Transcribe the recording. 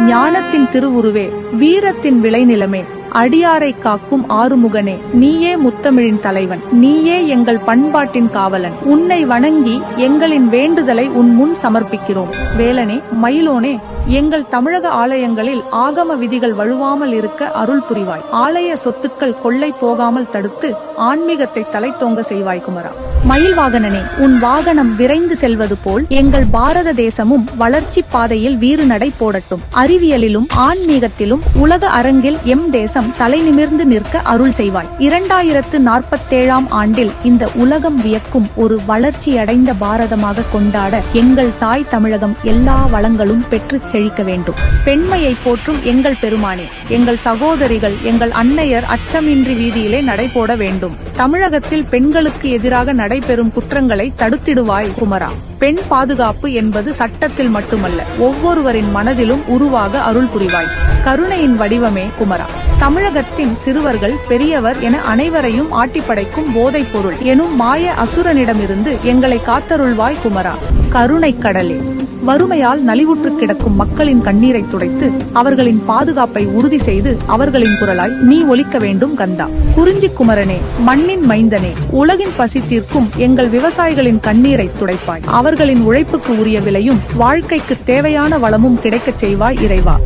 ஞானத்தின் திருவுருவே, வீரத்தின் விளைநிலமே, அடியாரை காக்கும் ஆறுமுகனே, நீயே முத்தமிழின் தலைவன், நீயே எங்கள் பண்பாட்டின் காவலன். உன்னை வணங்கி எங்களின் வேண்டுதலை உன் முன் சமர்ப்பிக்கிறோம். வேலனே, மயிலோனே, எங்கள் தமிழக ஆலயங்களில் ஆகம விதிகள் வழுவாமல் இருக்க அருள் புரிவாய். ஆலய சொத்துக்கள் கொள்ளை போகாமல் தடுத்து ஆன்மீகத்தை தலைத்தோங்க செய்வாய் குமரா. மயில் வாகனனே, உன் வாகனம் விரைந்து செல்வது போல் எங்கள் பாரத தேசமும் வளர்ச்சி பாதையில் வீறு நடை போடட்டும். அறிவியலிலும் ஆன்மீகத்திலும் உலக அரங்கில் எம் தேசம் தலை நிமிர்ந்து நிற்க அருள் செய்வாய். 2047 ஆண்டில் இந்த உலகம் வியக்கும் ஒரு வளர்ச்சியடைந்த பாரதமாக கொண்டாட எங்கள் தாய் தமிழகம் எல்லா வளங்களும் பெற்று செழிக்க வேண்டும். பெண்மையை போற்றும் எங்கள் பெருமானே, எங்கள் சகோதரிகள், எங்கள் அன்னையர் அச்சமின்றி வீதியிலே நடைபோட வேண்டும். தமிழகத்தில் பெண்களுக்கு எதிராக நடைபெறும் குற்றங்களை தடுத்திடுவாய் குமரா. பெண் பாதுகாப்பு என்பது சட்டத்தில் மட்டுமல்ல, ஒவ்வொருவரின் மனதிலும் உருவாக அருள் புரிவாய். கருணையின் வடிவமே குமரா. தமிழகத்தின் சிறுவர்கள் பெரியவர் என அனைவரையும் ஆட்டிப்படைக்கும் போதைப் பொருள் எனும் மாய அசுரனிடமிருந்து எங்களை காத்தருள்வாய் குமரா. கருணை கடலே, வறுமையால் நலிவுற்று கிடக்கும் மக்களின் கண்ணீரை துடைத்து அவர்களின் பாதுகாப்பை உறுதி செய்து அவர்களின் குரலாய் நீ ஒலிக்க வேண்டும் கந்தா. குறிஞ்சி குமரனே, மண்ணின் மைந்தனே, உலகின் பசி தீர்க்கும் எங்கள் விவசாயிகளின் கண்ணீரை துடைப்பாய். அவர்களின் உழைப்புக்கு உரிய விலையும் வாழ்க்கைக்கு தேவையான வளமும் கிடைக்கச் செய்வாய் இறைவா.